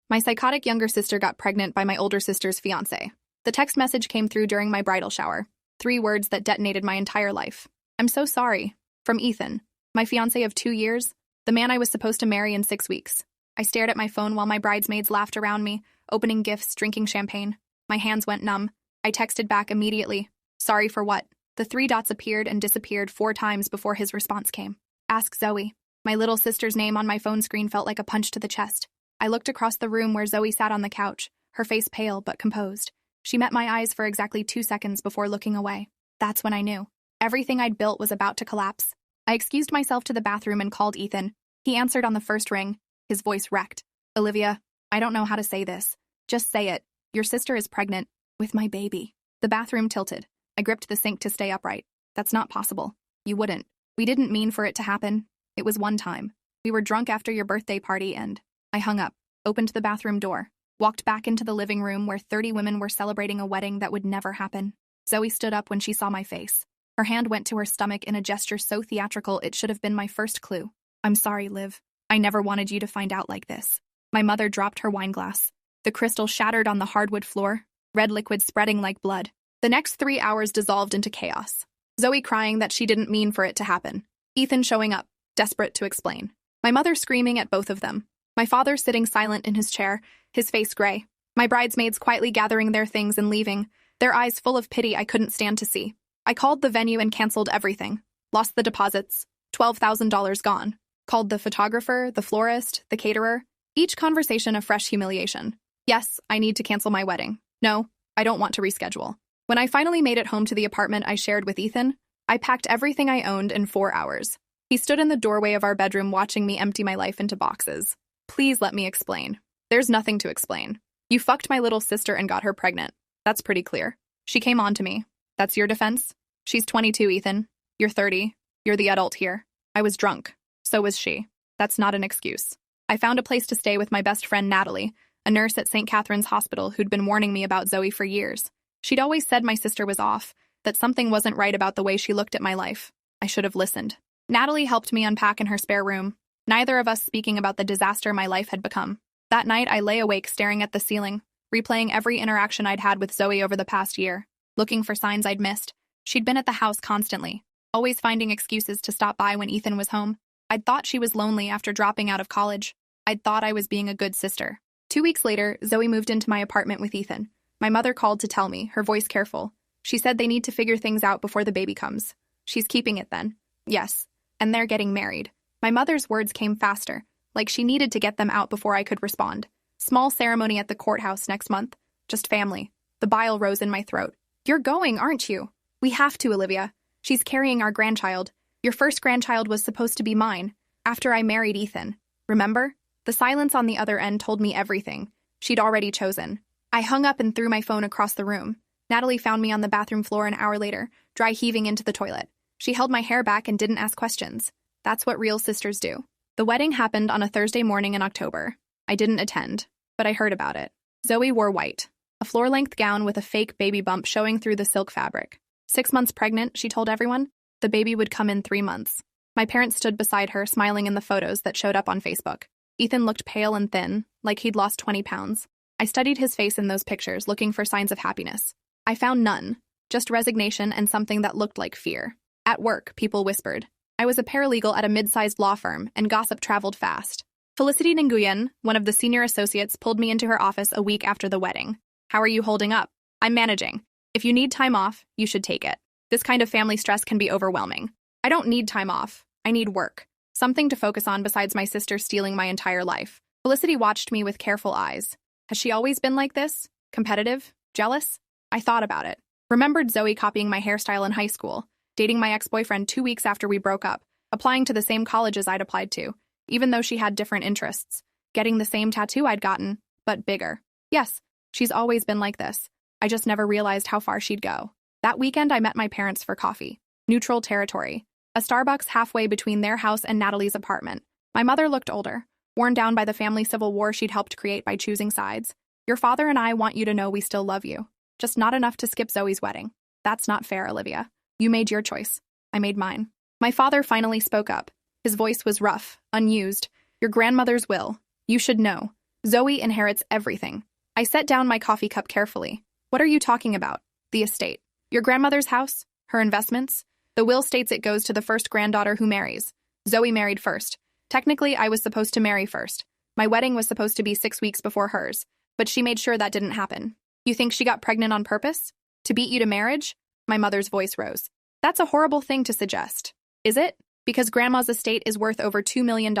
My psychotic younger sister got pregnant by my older sister's fiancé. The text message came through during my bridal shower. 3 words that detonated my entire life. I'm so sorry. From Ethan, my fiancé of 2 years, the man I was supposed to marry in 6 weeks. I stared at my phone while my bridesmaids laughed around me, opening gifts, drinking champagne. My hands went numb. I texted back immediately. Sorry for what? The 3 dots appeared and disappeared 4 times before his response came. Ask Zoe. My little sister's name on my phone screen felt like a punch to the chest. I looked across the room where Zoe sat on the couch, her face pale but composed. She met my eyes for exactly 2 seconds before looking away. That's when I knew. Everything I'd built was about to collapse. I excused myself to the bathroom and called Ethan. He answered on the first ring, his voice wrecked. Olivia, I don't know how to say this. Just say it. Your sister is pregnant with my baby. The bathroom tilted. I gripped the sink to stay upright. That's not possible. You wouldn't. We didn't mean for it to happen. It was one time. We were drunk after your birthday party and I hung up, opened the bathroom door, walked back into the living room where 30 women were celebrating a wedding that would never happen. Zoe stood up when she saw my face. Her hand went to her stomach in a gesture so theatrical it should have been my first clue. I'm sorry, Liv. I never wanted you to find out like this. My mother dropped her wine glass. The crystal shattered on the hardwood floor, red liquid spreading like blood. The next 3 hours dissolved into chaos. Zoe crying that she didn't mean for it to happen. Ethan showing up, desperate to explain. My mother screaming at both of them. My father sitting silent in his chair, his face gray. My bridesmaids quietly gathering their things and leaving, their eyes full of pity I couldn't stand to see. I called the venue and canceled everything. Lost the deposits. $12,000 gone. Called the photographer, the florist, the caterer. Each conversation a fresh humiliation. Yes, I need to cancel my wedding. No, I don't want to reschedule. When I finally made it home to the apartment I shared with Ethan, I packed everything I owned in 4 hours. He stood in the doorway of our bedroom watching me empty my life into boxes. Please let me explain. There's nothing to explain. You fucked my little sister and got her pregnant. That's pretty clear. She came on to me. That's your defense? She's 22, Ethan. You're 30. You're the adult here. I was drunk. So was she. That's not an excuse. I found a place to stay with my best friend Natalie, a nurse at St. Catherine's Hospital who'd been warning me about Zoe for years. She'd always said my sister was off, that something wasn't right about the way she looked at my life. I should have listened. Natalie helped me unpack in her spare room, neither of us speaking about the disaster my life had become. That night, I lay awake staring at the ceiling, replaying every interaction I'd had with Zoe over the past year, looking for signs I'd missed. She'd been at the house constantly, always finding excuses to stop by when Ethan was home. I'd thought she was lonely after dropping out of college. I'd thought I was being a good sister. 2 weeks later, Zoe moved into my apartment with Ethan. My mother called to tell me, her voice careful. She said they need to figure things out before the baby comes. She's keeping it then. Yes. And they're getting married. My mother's words came faster, like she needed to get them out before I could respond. Small ceremony at the courthouse next month. Just family. The bile rose in my throat. You're going, aren't you? We have to, Olivia. She's carrying our grandchild. Your first grandchild was supposed to be mine, after I married Ethan. Remember? The silence on the other end told me everything. She'd already chosen. I hung up and threw my phone across the room. Natalie found me on the bathroom floor an hour later, dry heaving into the toilet. She held my hair back and didn't ask questions. That's what real sisters do. The wedding happened on a Thursday morning in October. I didn't attend, but I heard about it. Zoe wore white, a floor-length gown with a fake baby bump showing through the silk fabric. 6 months pregnant, she told everyone. The baby would come in 3 months. My parents stood beside her, smiling in the photos that showed up on Facebook. Ethan looked pale and thin, like he'd lost 20 pounds. I studied his face in those pictures, looking for signs of happiness. I found none, just resignation and something that looked like fear. At work, people whispered. I was a paralegal at a mid-sized law firm, and gossip traveled fast. Felicity Nguyen, one of the senior associates, pulled me into her office a week after the wedding. How are you holding up? I'm managing. If you need time off, you should take it. This kind of family stress can be overwhelming. I don't need time off. I need work. Something to focus on besides my sister stealing my entire life. Felicity watched me with careful eyes. Has she always been like this? Competitive? Jealous? I thought about it. Remembered Zoe copying my hairstyle in high school, dating my ex-boyfriend 2 weeks after we broke up, applying to the same colleges I'd applied to, even though she had different interests, getting the same tattoo I'd gotten, but bigger. Yes, she's always been like this. I just never realized how far she'd go. That weekend, I met my parents for coffee. Neutral territory. A Starbucks halfway between their house and Natalie's apartment. My mother looked older, worn down by the family civil war she'd helped create by choosing sides. Your father and I want you to know we still love you. Just not enough to skip Zoe's wedding. That's not fair, Olivia. You made your choice. I made mine. My father finally spoke up. His voice was rough, unused. Your grandmother's will. You should know. Zoe inherits everything. I set down my coffee cup carefully. What are you talking about? The estate. Your grandmother's house? Her investments? The will states it goes to the first granddaughter who marries. Zoe married first. Technically, I was supposed to marry first. My wedding was supposed to be 6 weeks before hers, but she made sure that didn't happen. You think she got pregnant on purpose? To beat you to marriage? My mother's voice rose. That's a horrible thing to suggest. Is it? Because Grandma's estate is worth over $2 million.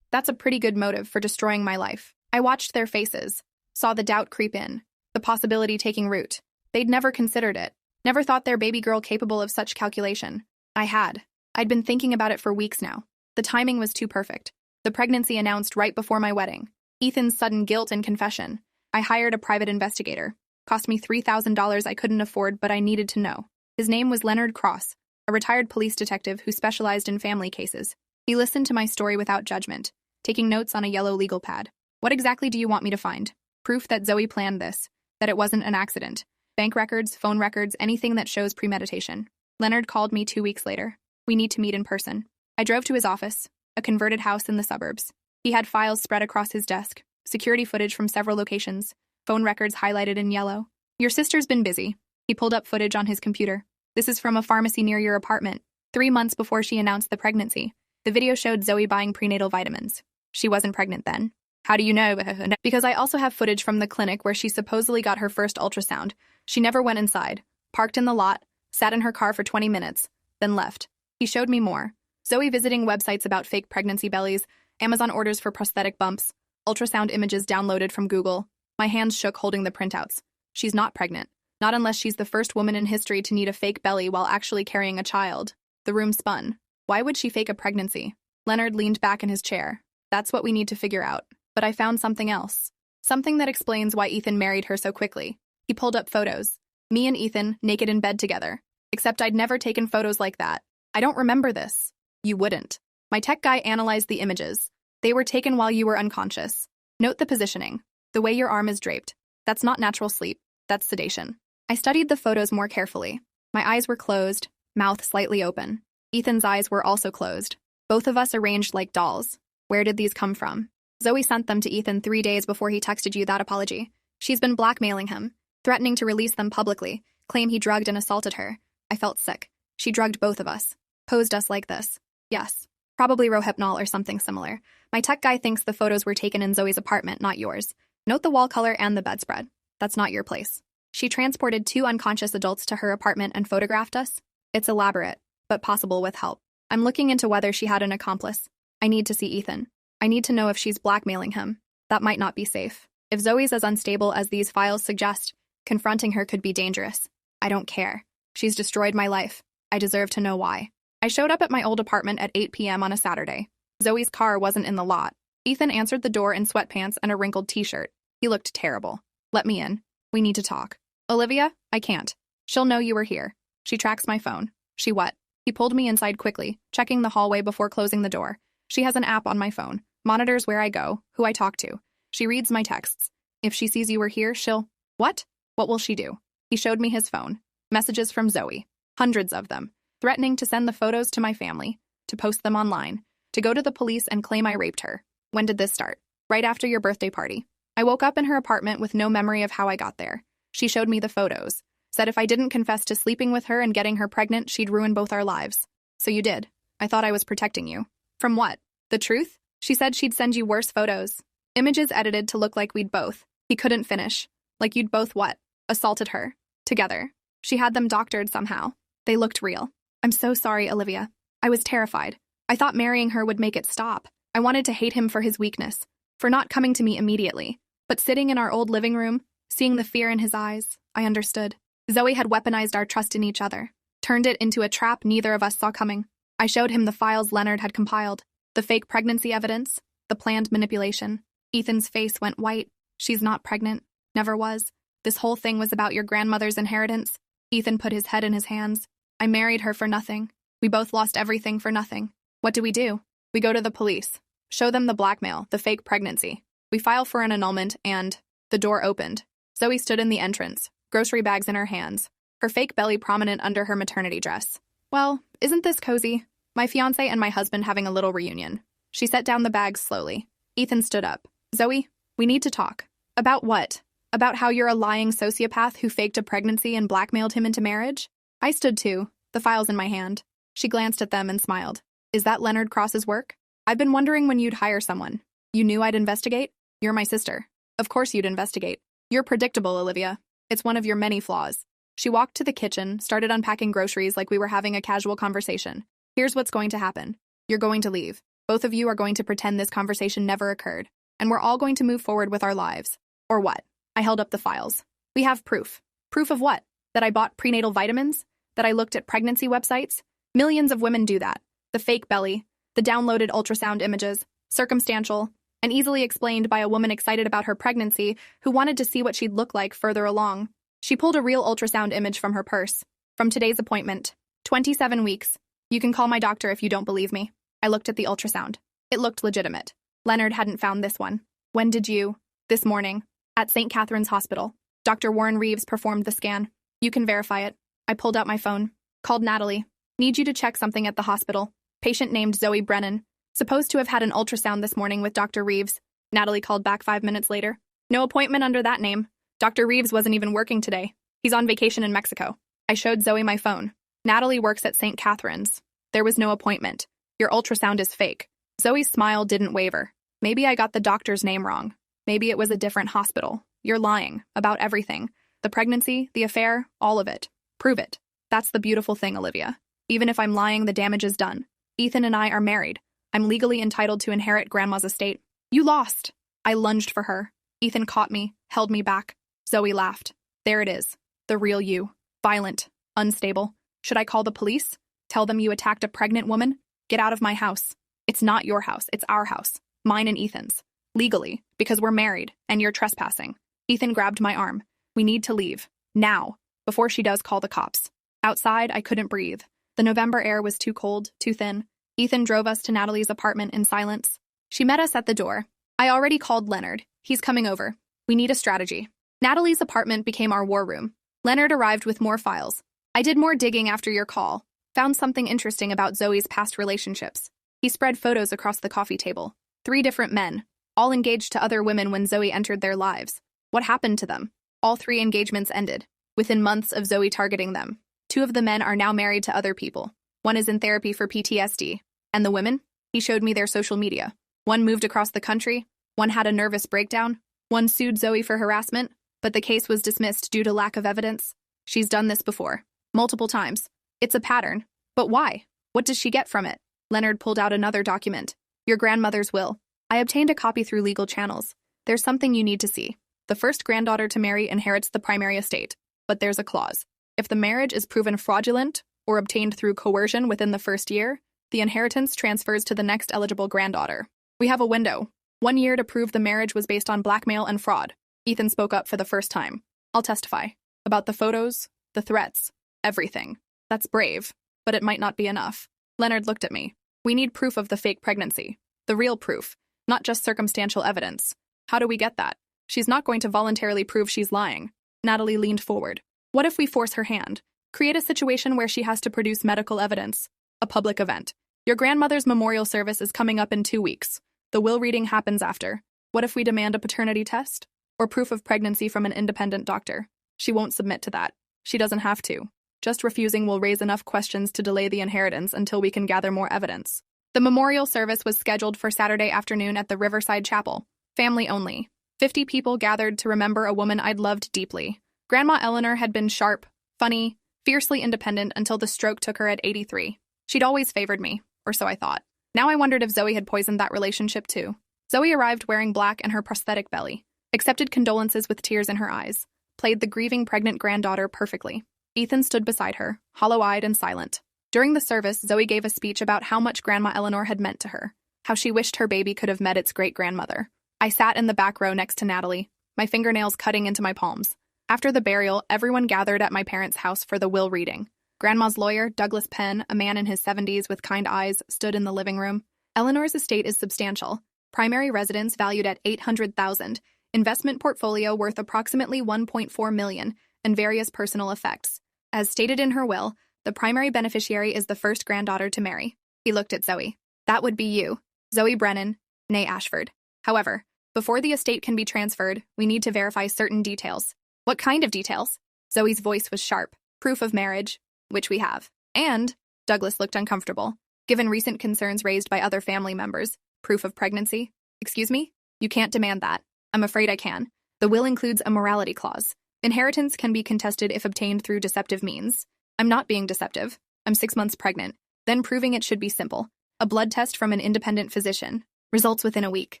That's a pretty good motive for destroying my life. I watched their faces, saw the doubt creep in, the possibility taking root. They'd never considered it, never thought their baby girl capable of such calculation. I had. I'd been thinking about it for weeks now. The timing was too perfect. The pregnancy announced right before my wedding. Ethan's sudden guilt and confession. I hired a private investigator. Cost me $3,000 I couldn't afford, but I needed to know. His name was Leonard Cross, a retired police detective who specialized in family cases. He listened to my story without judgment, taking notes on a yellow legal pad. What exactly do you want me to find? Proof that Zoe planned this, that it wasn't an accident. Bank records, phone records, anything that shows premeditation. Leonard called me 2 weeks later. We need to meet in person. I drove to his office, a converted house in the suburbs. He had files spread across his desk, security footage from several locations, phone records highlighted in yellow. Your sister's been busy. He pulled up footage on his computer. This is from a pharmacy near your apartment, 3 months before she announced the pregnancy. The video showed Zoe buying prenatal vitamins. She wasn't pregnant then. How do you know? Because I also have footage from the clinic where she supposedly got her first ultrasound. She never went inside, parked in the lot, sat in her car for 20 minutes, then left. He showed me more. Zoe visiting websites about fake pregnancy bellies, Amazon orders for prosthetic bumps, ultrasound images downloaded from Google. My hands shook holding the printouts. She's not pregnant. Not unless she's the first woman in history to need a fake belly while actually carrying a child. The room spun. Why would she fake a pregnancy? Leonard leaned back in his chair. That's what we need to figure out. But I found something else. Something that explains why Ethan married her so quickly. He pulled up photos. Me and Ethan, naked in bed together. Except I'd never taken photos like that. I don't remember this. You wouldn't. My tech guy analyzed the images. They were taken while you were unconscious. Note the positioning. The way your arm is draped. That's not natural sleep. That's sedation. I studied the photos more carefully. My eyes were closed, mouth slightly open. Ethan's eyes were also closed. Both of us arranged like dolls. Where did these come from? Zoe sent them to Ethan 3 days before he texted you that apology. She's been blackmailing him, threatening to release them publicly, claim he drugged and assaulted her. I felt sick. She drugged both of us. Posed us like this. Yes. Probably Rohypnol or something similar. My tech guy thinks the photos were taken in Zoe's apartment, not yours. Note the wall color and the bedspread. That's not your place. She transported 2 unconscious adults to her apartment and photographed us. It's elaborate, but possible with help. I'm looking into whether she had an accomplice. I need to see Ethan. I need to know if she's blackmailing him. That might not be safe. If Zoe's as unstable as these files suggest, confronting her could be dangerous. I don't care. She's destroyed my life. I deserve to know why. I showed up at my old apartment at 8 p.m. on a Saturday. Zoe's car wasn't in the lot. Ethan answered the door in sweatpants and a wrinkled t-shirt. He looked terrible. Let me in. We need to talk. Olivia, I can't. She'll know you were here. She tracks my phone. She what? He pulled me inside quickly, checking the hallway before closing the door. She has an app on my phone, monitors where I go, who I talk to. She reads my texts. If she sees you were here, she'll... What? What will she do? He showed me his phone. Messages from Zoe. Hundreds of them. Threatening to send the photos to my family, to post them online, to go to the police and claim I raped her. When did this start? Right after your birthday party. I woke up in her apartment with no memory of how I got there. She showed me the photos. Said if I didn't confess to sleeping with her and getting her pregnant, she'd ruin both our lives. So you did. I thought I was protecting you. From what? The truth? She said she'd send you worse photos. Images edited to look like we'd both. He couldn't finish. Like you'd both what? Assaulted her. Together. She had them doctored somehow. They looked real. I'm so sorry, Olivia. I was terrified. I thought marrying her would make it stop. I wanted to hate him for his weakness, for not coming to me immediately. But sitting in our old living room, seeing the fear in his eyes, I understood. Zoe had weaponized our trust in each other, turned it into a trap neither of us saw coming. I showed him the files Leonard had compiled, the fake pregnancy evidence, the planned manipulation. Ethan's face went white. She's not pregnant. Never was. This whole thing was about your grandmother's inheritance. Ethan put his head in his hands. I married her for nothing. We both lost everything for nothing. What do? We go to the police. Show them the blackmail, the fake pregnancy. We file for an annulment and... The door opened. Zoe stood in the entrance, grocery bags in her hands, her fake belly prominent under her maternity dress. Well, isn't this cozy? My fiancé and my husband having a little reunion. She set down the bags slowly. Ethan stood up. Zoe, We need to talk. About what? About how you're a lying sociopath who faked a pregnancy and blackmailed him into marriage? I stood too, the files in my hand. She glanced at them and smiled. Is that Leonard Cross's work? I've been wondering when you'd hire someone. You knew I'd investigate? You're my sister. Of course you'd investigate. You're predictable, Olivia. It's one of your many flaws. She walked to the kitchen, started unpacking groceries like we were having a casual conversation. Here's what's going to happen. You're going to leave. Both of you are going to pretend this conversation never occurred, and we're all going to move forward with our lives. Or what? I held up the files. We have proof. Proof of what? That I bought prenatal vitamins? That I looked at pregnancy websites? Millions of women do that. The fake belly, the downloaded ultrasound images, circumstantial, and easily explained by a woman excited about her pregnancy who wanted to see what she'd look like further along. She pulled a real ultrasound image from her purse. From today's appointment. 27 weeks. You can call my doctor if you don't believe me. I looked at the ultrasound. It looked legitimate. Leonard hadn't found this one. When did you? This morning. At St. Catherine's Hospital. Dr. Warren Reeves performed the scan. You can verify it. I pulled out my phone. Called Natalie. Need you to check something at the hospital. Patient named Zoe Brennan. Supposed to have had an ultrasound this morning with Dr. Reeves. Natalie called back 5 minutes later. No appointment under that name. Dr. Reeves wasn't even working today. He's on vacation in Mexico. I showed Zoe my phone. Natalie works at St. Catherine's. There was no appointment. Your ultrasound is fake. Zoe's smile didn't waver. Maybe I got the doctor's name wrong. Maybe it was a different hospital. You're lying. About everything. The pregnancy, the affair, all of it. Prove it. That's the beautiful thing, Olivia. Even if I'm lying, the damage is done. Ethan and I are married. I'm legally entitled to inherit Grandma's estate. You lost. I lunged for her. Ethan caught me, held me back. Zoe laughed. There it is. The real you. Violent. Unstable. Should I call the police? Tell them you attacked a pregnant woman? Get out of my house. It's not your house. It's our house. Mine and Ethan's. Legally, because we're married, and you're trespassing. Ethan grabbed my arm. We need to leave. Now. Before she does call the cops. Outside, I couldn't breathe. The November air was too cold, too thin. Ethan drove us to Natalie's apartment in silence. She met us at the door. I already called Leonard. He's coming over. We need a strategy. Natalie's apartment became our war room. Leonard arrived with more files. I did more digging after your call. Found something interesting about Zoe's past relationships. He spread photos across the coffee table. 3 different men, all engaged to other women when Zoe entered their lives. What happened to them? All 3 engagements ended, within months of Zoe targeting them. 2 of the men are now married to other people. One is in therapy for PTSD. And the women? He showed me their social media. One moved across the country. One had a nervous breakdown. One sued Zoe for harassment, but the case was dismissed due to lack of evidence. She's done this before. Multiple times. It's a pattern. But why? What does she get from it? Leonard pulled out another document. Your grandmother's will. I obtained a copy through legal channels. There's something you need to see. The first granddaughter to marry inherits the primary estate. But there's a clause. If the marriage is proven fraudulent or obtained through coercion within the first year, the inheritance transfers to the next eligible granddaughter. We have a window. 1 year to prove the marriage was based on blackmail and fraud. Ethan spoke up for the first time. I'll testify. About the photos, the threats, everything. That's brave, but it might not be enough. Leonard looked at me. We need proof of the fake pregnancy. The real proof, not just circumstantial evidence. How do we get that? She's not going to voluntarily prove she's lying. Natalie leaned forward. What if we force her hand? Create a situation where she has to produce medical evidence. A public event. Your grandmother's memorial service is coming up in 2 weeks. The will reading happens after. What if we demand a paternity test? Or proof of pregnancy from an independent doctor? She won't submit to that. She doesn't have to. Just refusing will raise enough questions to delay the inheritance until we can gather more evidence. The memorial service was scheduled for Saturday afternoon at the Riverside Chapel. Family only. 50 people gathered to remember a woman I'd loved deeply. Grandma Eleanor had been sharp, funny, fiercely independent until the stroke took her at 83. She'd always favored me, or so I thought. Now I wondered if Zoe had poisoned that relationship too. Zoe arrived wearing black and her prosthetic belly, accepted condolences with tears in her eyes, played the grieving pregnant granddaughter perfectly. Ethan stood beside her, hollow-eyed and silent. During the service, Zoe gave a speech about how much Grandma Eleanor had meant to her, how she wished her baby could have met its great-grandmother. I sat in the back row next to Natalie, my fingernails cutting into my palms. After the burial, everyone gathered at my parents' house for the will reading. Grandma's lawyer, Douglas Penn, a man in his 70s with kind eyes, stood in the living room. Eleanor's estate is substantial. Primary residence valued at $800,000, investment portfolio worth approximately $1.4 million, and various personal effects. As stated in her will, the primary beneficiary is the first granddaughter to marry. He looked at Zoe. That would be you, Zoe Brennan, née Ashford. However, Before the estate can be transferred, we need to verify certain details. What kind of details? Zoe's voice was sharp. Proof of marriage, which we have. And, Douglas looked uncomfortable. Given recent concerns raised by other family members, proof of pregnancy? Excuse me? You can't demand that. I'm afraid I can. The will includes a morality clause. Inheritance can be contested if obtained through deceptive means. I'm not being deceptive. I'm 6 months pregnant. Then proving it should be simple. A blood test from an independent physician. Results within a week.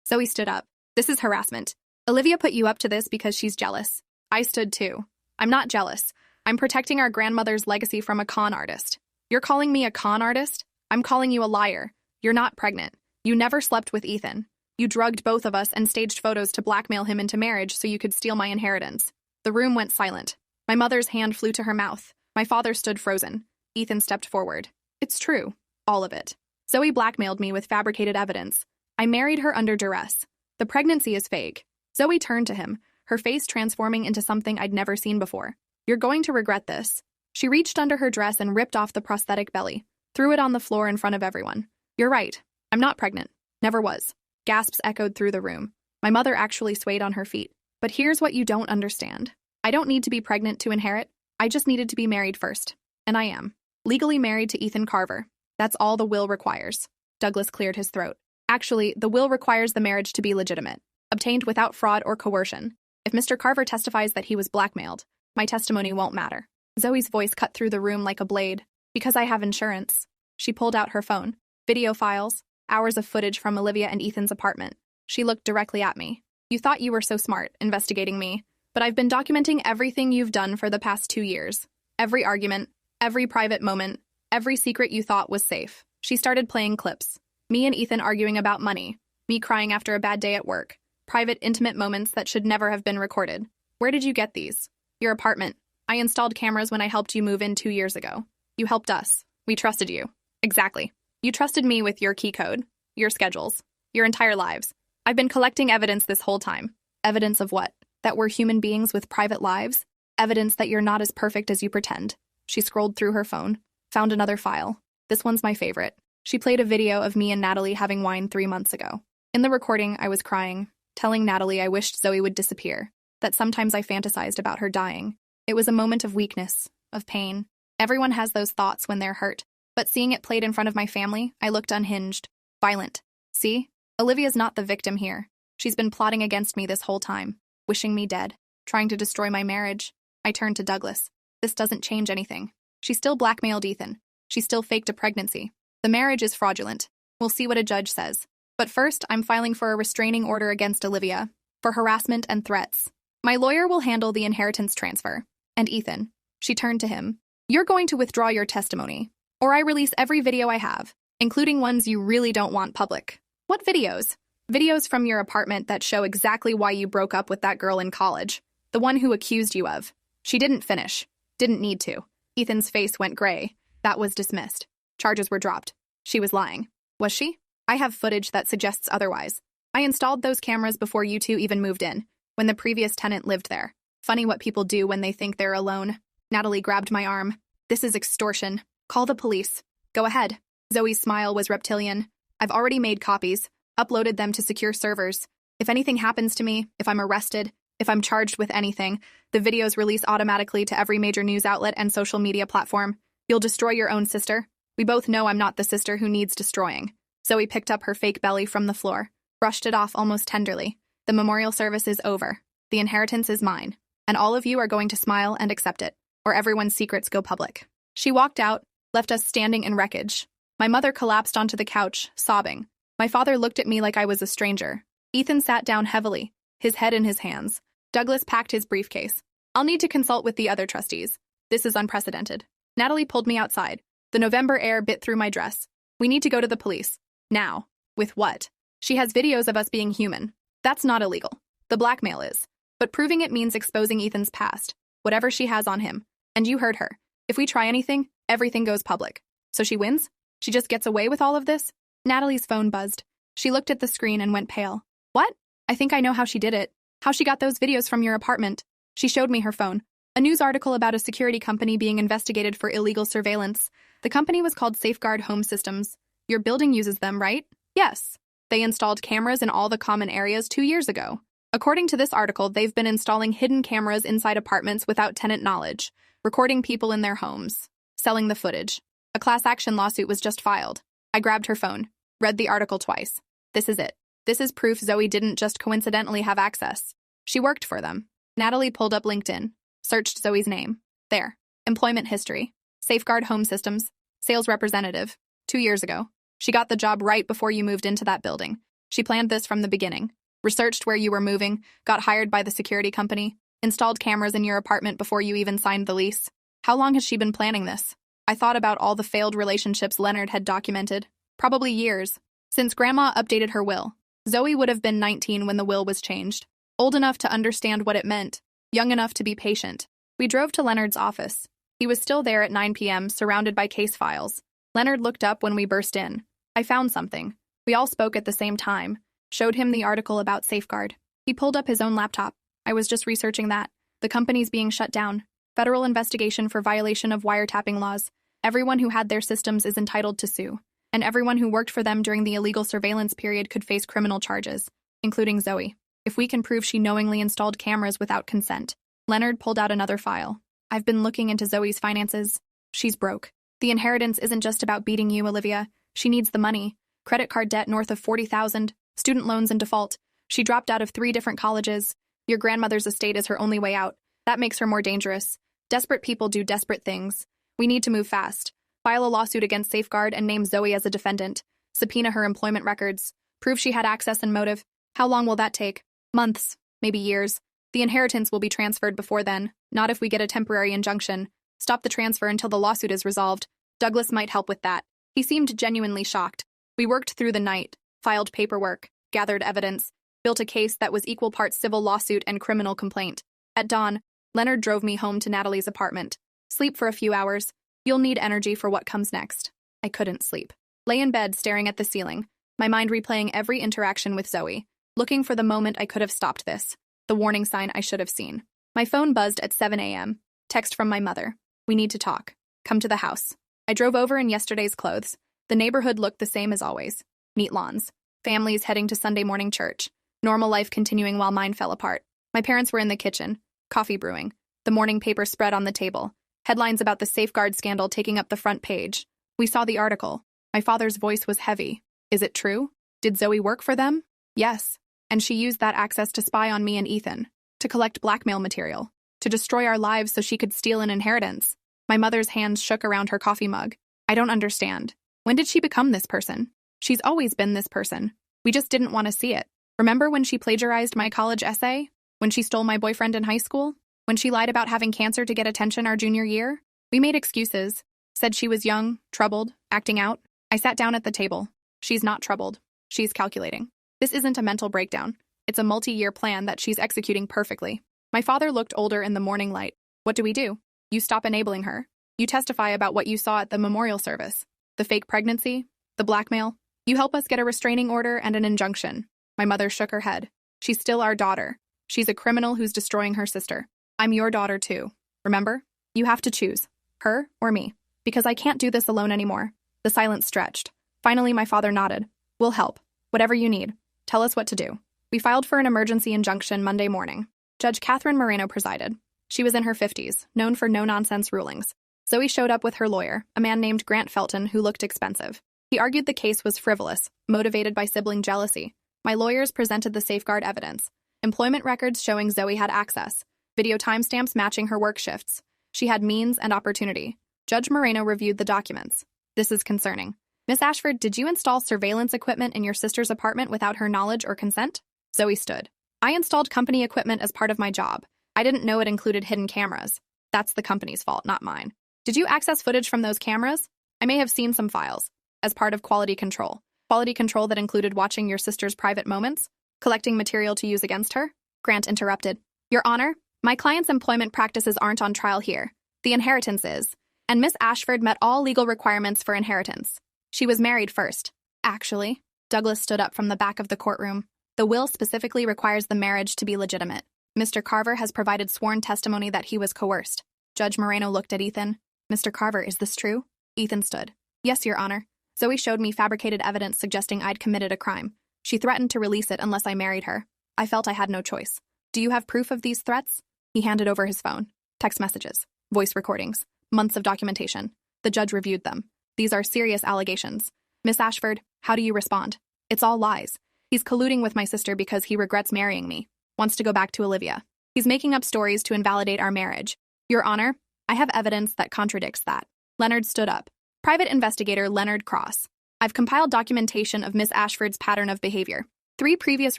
Zoe stood up. This is harassment. Olivia put you up to this because she's jealous. I stood too. I'm not jealous. I'm protecting our grandmother's legacy from a con artist. You're calling me a con artist? I'm calling you a liar. You're not pregnant. You never slept with Ethan. You drugged both of us and staged photos to blackmail him into marriage so you could steal my inheritance. The room went silent. My mother's hand flew to her mouth. My father stood frozen. Ethan stepped forward. It's true. All of it. Zoe blackmailed me with fabricated evidence. I married her under duress. The pregnancy is fake. Zoe turned to him, her face transforming into something I'd never seen before. You're going to regret this. She reached under her dress and ripped off the prosthetic belly, threw it on the floor in front of everyone. You're right. I'm not pregnant. Never was. Gasps echoed through the room. My mother actually swayed on her feet. But here's what you don't understand. I don't need to be pregnant to inherit. I just needed to be married first. And I am. Legally married to Ethan Carver. That's all the will requires. Douglas cleared his throat. Actually, the will requires the marriage to be legitimate, obtained without fraud or coercion. If Mr. Carver testifies that he was blackmailed, my testimony won't matter. Zoe's voice cut through the room like a blade. Because I have insurance. She pulled out her phone. Video files, hours of footage from Olivia and Ethan's apartment. She looked directly at me. You thought you were so smart, investigating me. But I've been documenting everything you've done for the past 2 years. Every argument, every private moment, every secret you thought was safe. She started playing clips. Me and Ethan arguing about money. Me crying after a bad day at work. Private, intimate moments that should never have been recorded. Where did you get these? Your apartment. I installed cameras when I helped you move in 2 years ago. You helped us. We trusted you. Exactly. You trusted me with your key code, your schedules, your entire lives. I've been collecting evidence this whole time. Evidence of what? That we're human beings with private lives? Evidence that you're not as perfect as you pretend. She scrolled through her phone, found another file. This one's my favorite. She played a video of me and Natalie having wine 3 months ago. In the recording, I was crying, telling Natalie I wished Zoe would disappear, that sometimes I fantasized about her dying. It was a moment of weakness, of pain. Everyone has those thoughts when they're hurt, but seeing it played in front of my family, I looked unhinged, violent. See? Olivia's not the victim here. She's been plotting against me this whole time, wishing me dead, trying to destroy my marriage. I turned to Douglas. This doesn't change anything. She still blackmailed Ethan. She still faked a pregnancy. The marriage is fraudulent. We'll see what a judge says. But first, I'm filing for a restraining order against Olivia, for harassment and threats. My lawyer will handle the inheritance transfer. And Ethan. She turned to him. You're going to withdraw your testimony, or I release every video I have, including ones you really don't want public. What videos? Videos from your apartment that show exactly why you broke up with that girl in college, the one who accused you of. She didn't finish. Didn't need to. Ethan's face went gray. That was dismissed. Charges were dropped. She was lying. Was she? I have footage that suggests otherwise. I installed those cameras before you two even moved in, when the previous tenant lived there. Funny what people do when they think they're alone. Natalie grabbed my arm. This is extortion. Call the police. Go ahead. Zoe's smile was reptilian. I've already made copies, uploaded them to secure servers. If anything happens to me, if I'm arrested, if I'm charged with anything, the videos release automatically to every major news outlet and social media platform. You'll destroy your own sister. We both know I'm not the sister who needs destroying. Zoe picked up her fake belly from the floor, brushed it off almost tenderly. The memorial service is over. The inheritance is mine. And all of you are going to smile and accept it, or everyone's secrets go public. She walked out, left us standing in wreckage. My mother collapsed onto the couch, sobbing. My father looked at me like I was a stranger. Ethan sat down heavily, his head in his hands. Douglas packed his briefcase. I'll need to consult with the other trustees. This is unprecedented. Natalie pulled me outside. The November air bit through my dress. We need to go to the police. Now. With what? She has videos of us being human. That's not illegal. The blackmail is. But proving it means exposing Ethan's past, whatever she has on him. And you heard her. If we try anything, everything goes public. So she wins? She just gets away with all of this? Natalie's phone buzzed. She looked at the screen and went pale. What? I think I know how she did it. How she got those videos from your apartment. She showed me her phone. A news article about a security company being investigated for illegal surveillance. The company was called Safeguard Home Systems. Your building uses them, right? Yes. They installed cameras in all the common areas 2 years ago. According to this article, they've been installing hidden cameras inside apartments without tenant knowledge, recording people in their homes, selling the footage. A class action lawsuit was just filed. I grabbed her phone, read the article twice. This is it. This is proof Zoe didn't just coincidentally have access. She worked for them. Natalie pulled up LinkedIn, searched Zoe's name. There. Employment history. Safeguard Home Systems. Sales representative. 2 years ago. She got the job right before you moved into that building. She planned this from the beginning. Researched where you were moving, got hired by the security company, installed cameras in your apartment before you even signed the lease. How long has she been planning this? I thought about all the failed relationships Leonard had documented. Probably years. Since Grandma updated her will. Zoe would have been 19 when the will was changed. Old enough to understand what it meant. Young enough to be patient. We drove to Leonard's office. He was still there at 9 p.m., surrounded by case files. Leonard looked up when we burst in. I found something. We all spoke at the same time. Showed him the article about Safeguard. He pulled up his own laptop. I was just researching that. The company's being shut down. Federal investigation for violation of wiretapping laws. Everyone who had their systems is entitled to sue. And everyone who worked for them during the illegal surveillance period could face criminal charges, including Zoe, if we can prove she knowingly installed cameras without consent. Leonard pulled out another file. I've been looking into Zoe's finances. She's broke. The inheritance isn't just about beating you, Olivia. She needs the money. Credit card debt north of $40,000. Student loans in default. She dropped out of 3 different colleges. Your grandmother's estate is her only way out. That makes her more dangerous. Desperate people do desperate things. We need to move fast. File a lawsuit against Safeguard and name Zoe as a defendant. Subpoena her employment records. Prove she had access and motive. How long will that take? Months, maybe years. The inheritance will be transferred before then, not if we get a temporary injunction. Stop the transfer until the lawsuit is resolved. Douglas might help with that. He seemed genuinely shocked. We worked through the night, filed paperwork, gathered evidence, built a case that was equal parts civil lawsuit and criminal complaint. At dawn, Leonard drove me home to Natalie's apartment. Sleep for a few hours. You'll need energy for what comes next. I couldn't sleep. Lay in bed staring at the ceiling, my mind replaying every interaction with Zoe, looking for the moment I could have stopped this, the warning sign I should have seen. My phone buzzed at 7 a.m. Text from my mother. We need to talk. Come to the house. I drove over in yesterday's clothes. The neighborhood looked the same as always. Neat lawns. Families heading to Sunday morning church. Normal life continuing while mine fell apart. My parents were in the kitchen, coffee brewing. The morning paper spread on the table. Headlines about the Safeguard scandal taking up the front page. We saw the article. My father's voice was heavy. Is it true? Did Zoe work for them? Yes. And she used that access to spy on me and Ethan. To collect blackmail material. To destroy our lives so she could steal an inheritance. My mother's hands shook around her coffee mug. I don't understand. When did she become this person? She's always been this person. We just didn't want to see it. Remember when she plagiarized my college essay? When she stole my boyfriend in high school? When she lied about having cancer to get attention our junior year? We made excuses. Said she was young, troubled, acting out. I sat down at the table. She's not troubled. She's calculating. This isn't a mental breakdown. It's a multi-year plan that she's executing perfectly. My father looked older in the morning light. What do? You stop enabling her. You testify about what you saw at the memorial service. The fake pregnancy, the blackmail. You help us get a restraining order and an injunction. My mother shook her head. She's still our daughter. She's a criminal who's destroying her sister. I'm your daughter too. Remember? You have to choose. Her or me. Because I can't do this alone anymore. The silence stretched. Finally, my father nodded. We'll help. Whatever you need. Tell us what to do. We filed for an emergency injunction Monday morning. Judge Catherine Moreno presided. She was in her 50s, known for no-nonsense rulings. Zoe showed up with her lawyer, a man named Grant Felton, who looked expensive. He argued the case was frivolous, motivated by sibling jealousy. My lawyers presented the Safeguard evidence. Employment records showing Zoe had access. Video timestamps matching her work shifts. She had means and opportunity. Judge Moreno reviewed the documents. This is concerning. Miss Ashford, did you install surveillance equipment in your sister's apartment without her knowledge or consent? Zoe stood. I installed company equipment as part of my job. I didn't know it included hidden cameras. That's the company's fault, not mine. Did you access footage from those cameras? I may have seen some files. As part of quality control. Quality control that included watching your sister's private moments? Collecting material to use against her? Grant interrupted. Your Honor, my client's employment practices aren't on trial here. The inheritance is. And Miss Ashford met all legal requirements for inheritance. She was married first. Actually, Douglas stood up from the back of the courtroom. The will specifically requires the marriage to be legitimate. Mr. Carver has provided sworn testimony that he was coerced. Judge Moreno looked at Ethan. Mr. Carver, is this true? Ethan stood. Yes, Your Honor. Zoe showed me fabricated evidence suggesting I'd committed a crime. She threatened to release it unless I married her. I felt I had no choice. Do you have proof of these threats? He handed over his phone. Text messages, voice recordings, months of documentation. The judge reviewed them. These are serious allegations. Miss Ashford, how do you respond? It's all lies. He's colluding with my sister because he regrets marrying me, wants to go back to Olivia. He's making up stories to invalidate our marriage. Your Honor, I have evidence that contradicts that. Leonard stood up. Private Investigator Leonard Cross. I've compiled documentation of Miss Ashford's pattern of behavior. 3 previous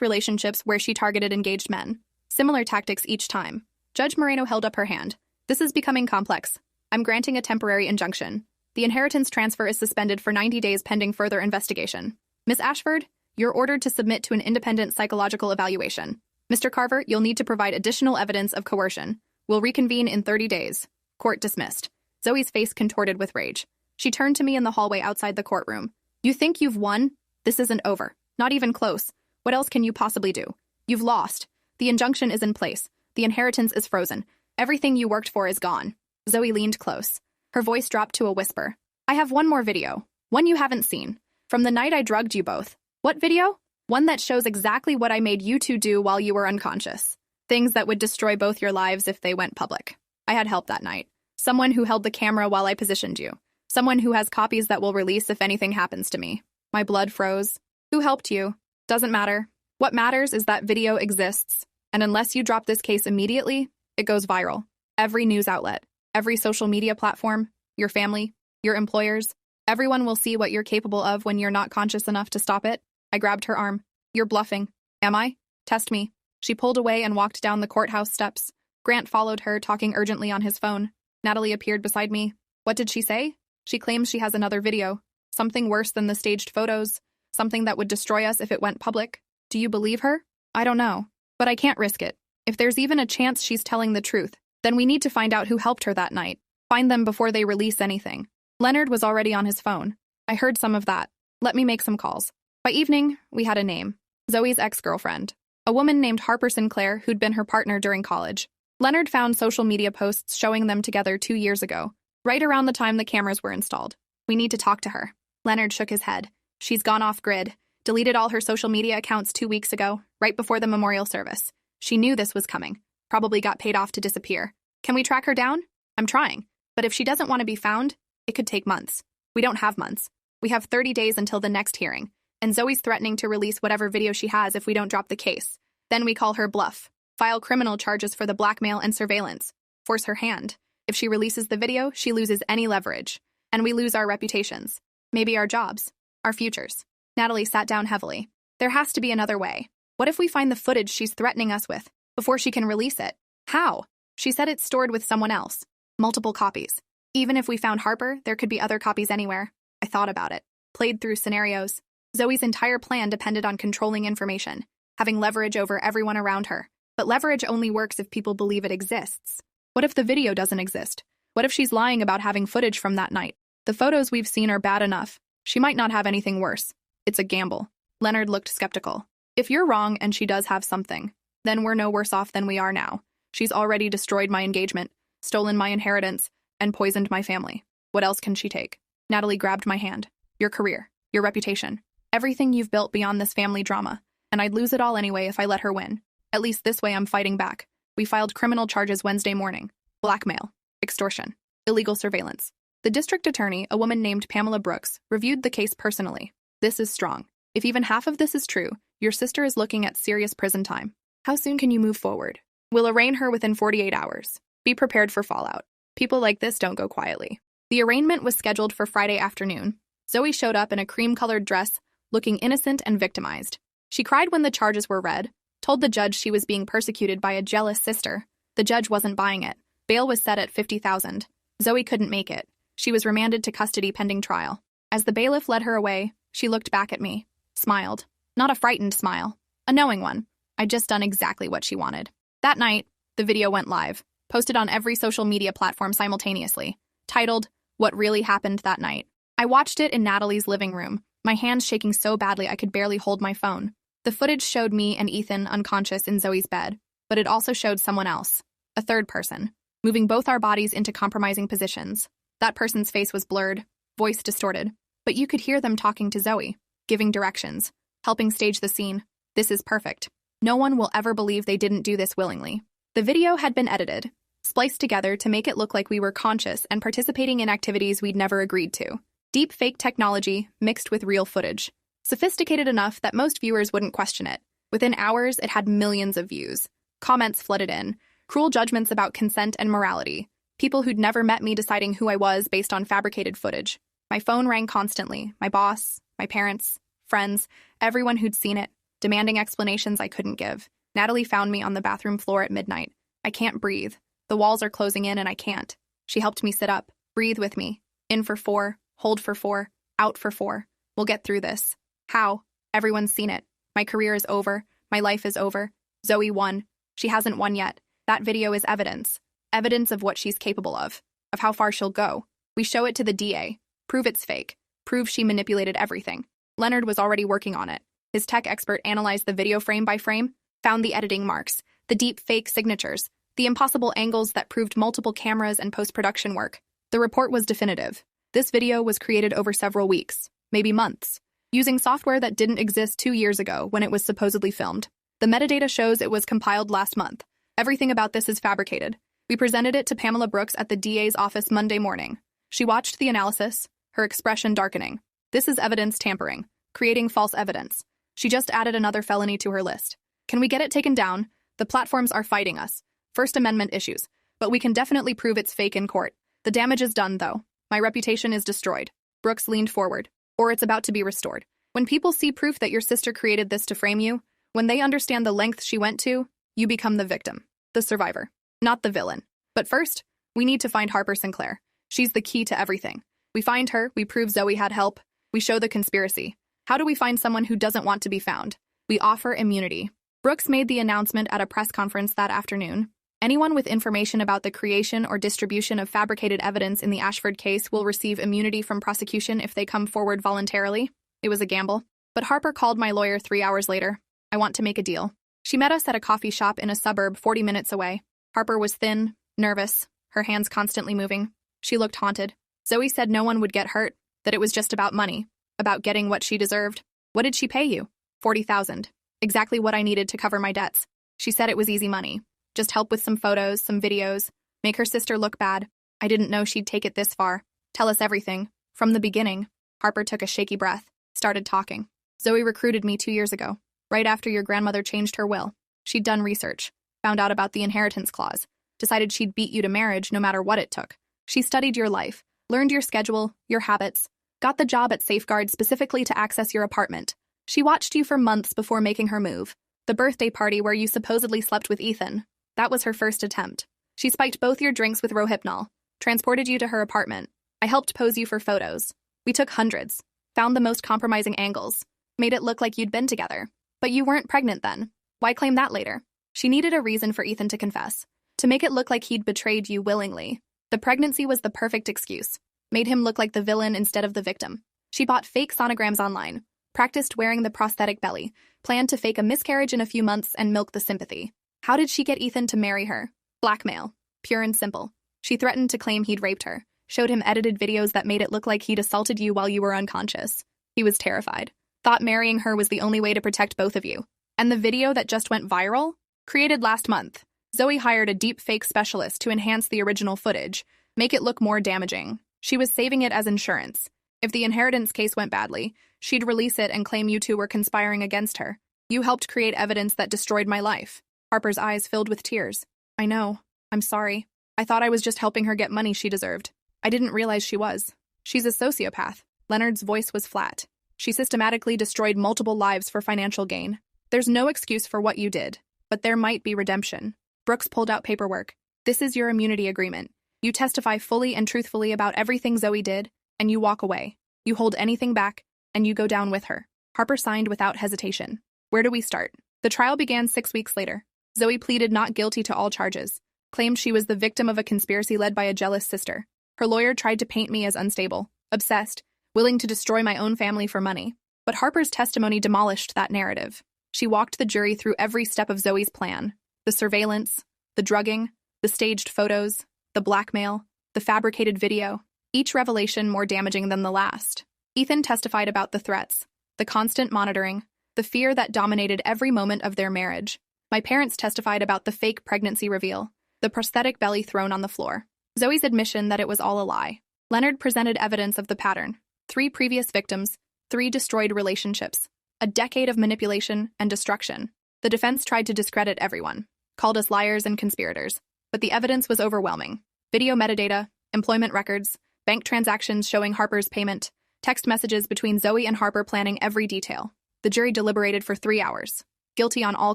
relationships where she targeted engaged men. Similar tactics each time. Judge Moreno held up her hand. This is becoming complex. I'm granting a temporary injunction. The inheritance transfer is suspended for 90 days pending further investigation. Miss Ashford, you're ordered to submit to an independent psychological evaluation. Mr. Carver, you'll need to provide additional evidence of coercion. We'll reconvene in 30 days. Court dismissed. Zoe's face contorted with rage. She turned to me in the hallway outside the courtroom. You think you've won? This isn't over. Not even close. What else can you possibly do? You've lost. The injunction is in place. The inheritance is frozen. Everything you worked for is gone. Zoe leaned close. Her voice dropped to a whisper. I have one more video. One you haven't seen. From the night I drugged you both. What video? One that shows exactly what I made you two do while you were unconscious. Things that would destroy both your lives if they went public. I had help that night. Someone who held the camera while I positioned you. Someone who has copies that will release if anything happens to me. My blood froze. Who helped you? Doesn't matter. What matters is that video exists. And unless you drop this case immediately, it goes viral. Every news outlet, every social media platform, your family, your employers, everyone will see what you're capable of when you're not conscious enough to stop it. I grabbed her arm. You're bluffing. Am I? Test me. She pulled away and walked down the courthouse steps. Grant followed her, talking urgently on his phone. Natalie appeared beside me. What did she say? She claims she has another video. Something worse than the staged photos. Something that would destroy us if it went public. Do you believe her? I don't know. But I can't risk it. If there's even a chance she's telling the truth, then we need to find out who helped her that night. Find them before they release anything. Leonard was already on his phone. I heard some of that. Let me make some calls. By evening, we had a name. Zoe's ex-girlfriend. A woman named Harper Sinclair who'd been her partner during college. Leonard found social media posts showing them together 2 years ago, right around the time the cameras were installed. We need to talk to her. Leonard shook his head. She's gone off-grid. Deleted all her social media accounts 2 weeks ago, right before the memorial service. She knew this was coming. Probably got paid off to disappear. Can we track her down? I'm trying. But if she doesn't want to be found, it could take months. We don't have months. We have 30 days until the next hearing. And Zoe's threatening to release whatever video she has if we don't drop the case. Then we call her bluff. File criminal charges for the blackmail and surveillance. Force her hand. If she releases the video, she loses any leverage. And we lose our reputations. Maybe our jobs. Our futures. Natalie sat down heavily. There has to be another way. What if we find the footage she's threatening us with before she can release it? How? She said it's stored with someone else. Multiple copies. Even if we found Harper, there could be other copies anywhere. I thought about it. Played through scenarios. Zoe's entire plan depended on controlling information, having leverage over everyone around her. But leverage only works if people believe it exists. What if the video doesn't exist? What if she's lying about having footage from that night? The photos we've seen are bad enough. She might not have anything worse. It's a gamble. Leonard looked skeptical. If you're wrong and she does have something, then we're no worse off than we are now. She's already destroyed my engagement, stolen my inheritance, and poisoned my family. What else can she take? Natalie grabbed my hand. Your career, your reputation, everything you've built beyond this family drama. And I'd lose it all anyway if I let her win. At least this way I'm fighting back. We filed criminal charges Wednesday morning. Blackmail, extortion, illegal surveillance. The district attorney, a woman named Pamela Brooks, reviewed the case personally. This is strong. If even half of this is true, your sister is looking at serious prison time. How soon can you move forward? We'll arraign her within 48 hours. Be prepared for fallout. People like this don't go quietly. The arraignment was scheduled for Friday afternoon. Zoe showed up in a cream-colored dress, looking innocent and victimized. She cried when the charges were read, told the judge she was being persecuted by a jealous sister. The judge wasn't buying it. Bail was set at $50,000. Zoe couldn't make it. She was remanded to custody pending trial. As the bailiff led her away, she looked back at me, smiled. Not a frightened smile, a knowing one. I'd just done exactly what she wanted. That night, the video went live, posted on every social media platform simultaneously, titled, What Really Happened That Night. I watched it in Natalie's living room, my hands shaking so badly I could barely hold my phone. The footage showed me and Ethan unconscious in Zoe's bed, but it also showed someone else, a third person, moving both our bodies into compromising positions. That person's face was blurred, voice distorted, but you could hear them talking to Zoe, giving directions. helping stage the scene. This is perfect. No one will ever believe they didn't do this willingly. The video had been edited, spliced together to make it look like we were conscious and participating in activities we'd never agreed to. Deep fake technology mixed with real footage. Sophisticated enough that most viewers wouldn't question it. Within hours, it had millions of views. Comments flooded in, cruel judgments about consent and morality. People who'd never met me deciding who I was based on fabricated footage. My phone rang constantly. My boss, my parents, friends, everyone who'd seen it, demanding explanations I couldn't give. Natalie found me on the bathroom floor at midnight. I can't breathe. The walls are closing in and I can't. She helped me sit up. Breathe with me. In for 4, hold for 4, out for 4. We'll get through this. How? Everyone's seen it. My career is over. My life is over. Zoe won. She hasn't won yet. That video is evidence. Evidence of what she's capable of how far she'll go. We show it to the DA. Prove it's fake. Prove she manipulated everything. Leonard was already working on it. His tech expert analyzed the video frame by frame, found the editing marks, the deep fake signatures, the impossible angles that proved multiple cameras and post-production work. The report was definitive. This video was created over several weeks, maybe months, using software that didn't exist 2 years ago when it was supposedly filmed. The metadata shows it was compiled last month. Everything about this is fabricated. We presented it to Pamela Brooks at the DA's office Monday morning. She watched the analysis, her expression darkening. This is evidence tampering, creating false evidence. She just added another felony to her list. Can we get it taken down? The platforms are fighting us. First Amendment issues. But we can definitely prove it's fake in court. The damage is done, though. My reputation is destroyed. Brooks leaned forward. Or it's about to be restored. When people see proof that your sister created this to frame you, when they understand the lengths she went to, you become the victim, the survivor, not the villain. But first, we need to find Harper Sinclair. She's the key to everything. We find her, we prove Zoe had help, we show the conspiracy. How do we find someone who doesn't want to be found? We offer immunity. Brooks made the announcement at a press conference that afternoon. Anyone with information about the creation or distribution of fabricated evidence in the Ashford case will receive immunity from prosecution if they come forward voluntarily. It was a gamble. But Harper called my lawyer 3 hours later. I want to make a deal. She met us at a coffee shop in a suburb 40 minutes away. Harper was thin, nervous, her hands constantly moving. She looked haunted. Zoe said no one would get hurt, that it was just about money, about getting what she deserved. What did she pay you? $40,000. Exactly what I needed to cover my debts. She said it was easy money. Just help with some photos, some videos, make her sister look bad. I didn't know she'd take it this far. Tell us everything. From the beginning. Harper took a shaky breath, started talking. Zoe recruited me 2 years ago, right after your grandmother changed her will. She'd done research, found out about the inheritance clause, decided she'd beat you to marriage no matter what it took. She studied your life, learned your schedule, your habits, got the job at Safeguard specifically to access your apartment. She watched you for months before making her move. The birthday party where you supposedly slept with Ethan. That was her first attempt. She spiked both your drinks with Rohypnol, transported you to her apartment. I helped pose you for photos. We took hundreds, found the most compromising angles, made it look like you'd been together. But you weren't pregnant then. Why claim that later? She needed a reason for Ethan to confess, to make it look like he'd betrayed you willingly. The pregnancy was the perfect excuse, made him look like the villain instead of the victim. She bought fake sonograms online, practiced wearing the prosthetic belly, planned to fake a miscarriage in a few months and milk the sympathy. How did she get Ethan to marry her? Blackmail. Pure and simple. She threatened to claim he'd raped her, showed him edited videos that made it look like he'd assaulted you while you were unconscious. He was terrified. Thought marrying her was the only way to protect both of you. And the video that just went viral? Created last month. Zoe hired a deep fake specialist to enhance the original footage, make it look more damaging. She was saving it as insurance. If the inheritance case went badly, she'd release it and claim you two were conspiring against her. You helped create evidence that destroyed my life. Harper's eyes filled with tears. I know. I'm sorry. I thought I was just helping her get money she deserved. I didn't realize she was. She's a sociopath. Leonard's voice was flat. She systematically destroyed multiple lives for financial gain. There's no excuse for what you did, but there might be redemption. Brooks pulled out paperwork. This is your immunity agreement. You testify fully and truthfully about everything Zoe did, and you walk away. You hold anything back, and you go down with her. Harper signed without hesitation. Where do we start? The trial began 6 weeks later. Zoe pleaded not guilty to all charges, claimed she was the victim of a conspiracy led by a jealous sister. Her lawyer tried to paint me as unstable, obsessed, willing to destroy my own family for money. But Harper's testimony demolished that narrative. She walked the jury through every step of Zoe's plan. The surveillance, the drugging, the staged photos, the blackmail, the fabricated video, each revelation more damaging than the last. Ethan testified about the threats, the constant monitoring, the fear that dominated every moment of their marriage. My parents testified about the fake pregnancy reveal, the prosthetic belly thrown on the floor, Zoe's admission that it was all a lie. Leonard presented evidence of the pattern: 3 previous victims, 3 destroyed relationships, a decade of manipulation and destruction. The defense tried to discredit everyone, called us liars and conspirators, but the evidence was overwhelming. Video metadata, employment records, bank transactions showing Harper's payment, text messages between Zoe and Harper planning every detail. The jury deliberated for 3 hours. Guilty on all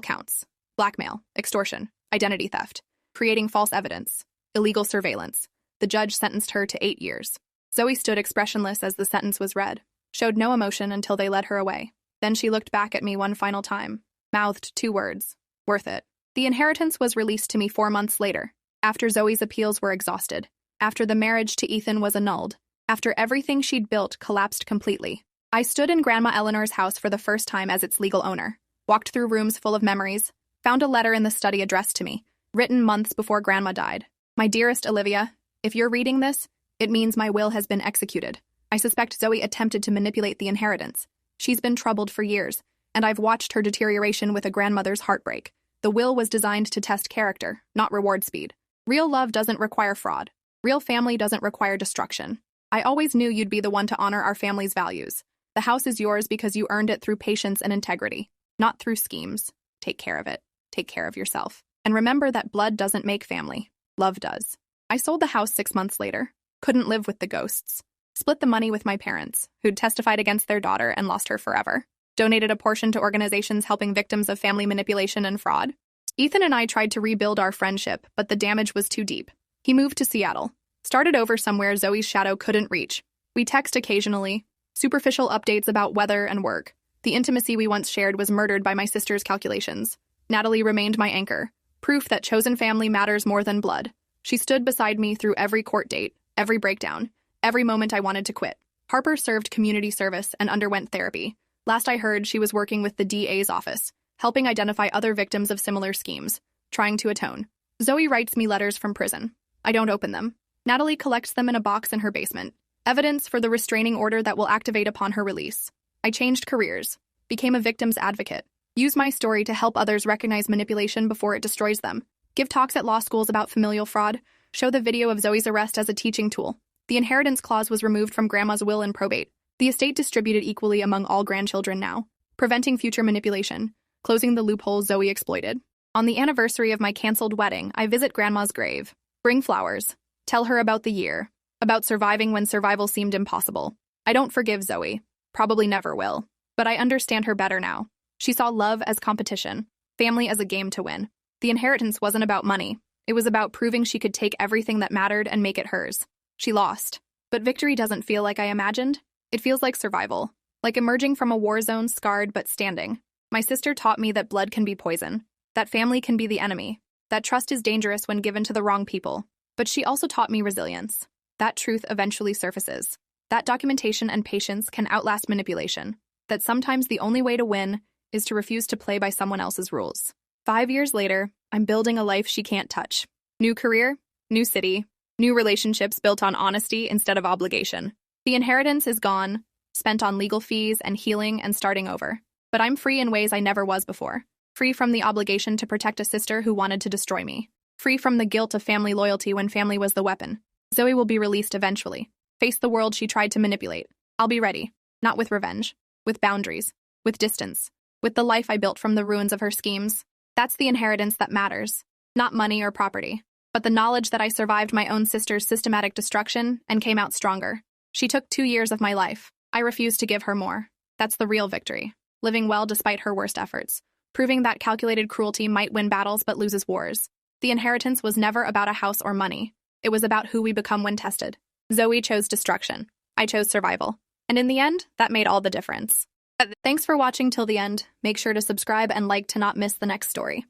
counts: blackmail, extortion, identity theft, creating false evidence, illegal surveillance. The judge sentenced her to 8 years. Zoe stood expressionless as the sentence was read, showed no emotion until they led her away. Then she looked back at me one final time, mouthed 2 words: worth it. The inheritance was released to me 4 months later, after Zoe's appeals were exhausted, after the marriage to Ethan was annulled, after everything she'd built collapsed completely. I stood in Grandma Eleanor's house for the first time as its legal owner, walked through rooms full of memories, found a letter in the study addressed to me, written months before Grandma died. My dearest Olivia, if you're reading this, it means my will has been executed. I suspect Zoe attempted to manipulate the inheritance. She's been troubled for years, and I've watched her deterioration with a grandmother's heartbreak. The will was designed to test character, not reward speed. Real love doesn't require fraud. Real family doesn't require destruction. I always knew you'd be the one to honor our family's values. The house is yours because you earned it through patience and integrity, not through schemes. Take care of it. Take care of yourself. And remember that blood doesn't make family. Love does. I sold the house 6 months later. Couldn't live with the ghosts. Split the money with my parents, who'd testified against their daughter and lost her forever. Donated a portion to organizations helping victims of family manipulation and fraud. Ethan and I tried to rebuild our friendship, but the damage was too deep. He moved to Seattle. Started over somewhere Zoe's shadow couldn't reach. We text occasionally, superficial updates about weather and work. The intimacy we once shared was murdered by my sister's calculations. Natalie remained my anchor, proof that chosen family matters more than blood. She stood beside me through every court date, every breakdown, every moment I wanted to quit. Harper served community service and underwent therapy. Last I heard, she was working with the DA's office, helping identify other victims of similar schemes, trying to atone. Zoe writes me letters from prison. I don't open them. Natalie collects them in a box in her basement, evidence for the restraining order that will activate upon her release. I changed careers, became a victim's advocate, use my story to help others recognize manipulation before it destroys them, give talks at law schools about familial fraud, show the video of Zoe's arrest as a teaching tool. The inheritance clause was removed from Grandma's will and probate. The estate distributed equally among all grandchildren now, preventing future manipulation, closing the loophole Zoe exploited. On the anniversary of my canceled wedding, I visit Grandma's grave, bring flowers, tell her about the year, about surviving when survival seemed impossible. I don't forgive Zoe, probably never will, but I understand her better now. She saw love as competition, family as a game to win. The inheritance wasn't about money. It was about proving she could take everything that mattered and make it hers. She lost. But victory doesn't feel like I imagined. It feels like survival, like emerging from a war zone scarred but standing. My sister taught me that blood can be poison, that family can be the enemy, that trust is dangerous when given to the wrong people. But she also taught me resilience. That truth eventually surfaces. That documentation and patience can outlast manipulation. That sometimes the only way to win is to refuse to play by someone else's rules. 5 years later, I'm building a life she can't touch. New career, new city, new relationships built on honesty instead of obligation. The inheritance is gone, spent on legal fees and healing and starting over. But I'm free in ways I never was before. Free from the obligation to protect a sister who wanted to destroy me. Free from the guilt of family loyalty when family was the weapon. Zoe will be released eventually. Face the world she tried to manipulate. I'll be ready. Not with revenge. With boundaries. With distance. With the life I built from the ruins of her schemes. That's the inheritance that matters. Not money or property. But the knowledge that I survived my own sister's systematic destruction and came out stronger. She took 2 years of my life. I refused to give her more. That's the real victory. Living well despite her worst efforts. Proving that calculated cruelty might win battles but loses wars. The inheritance was never about a house or money. It was about who we become when tested. Zoe chose destruction. I chose survival. And in the end, that made all the difference. Thanks for watching till the end. Make sure to subscribe and like to not miss the next story.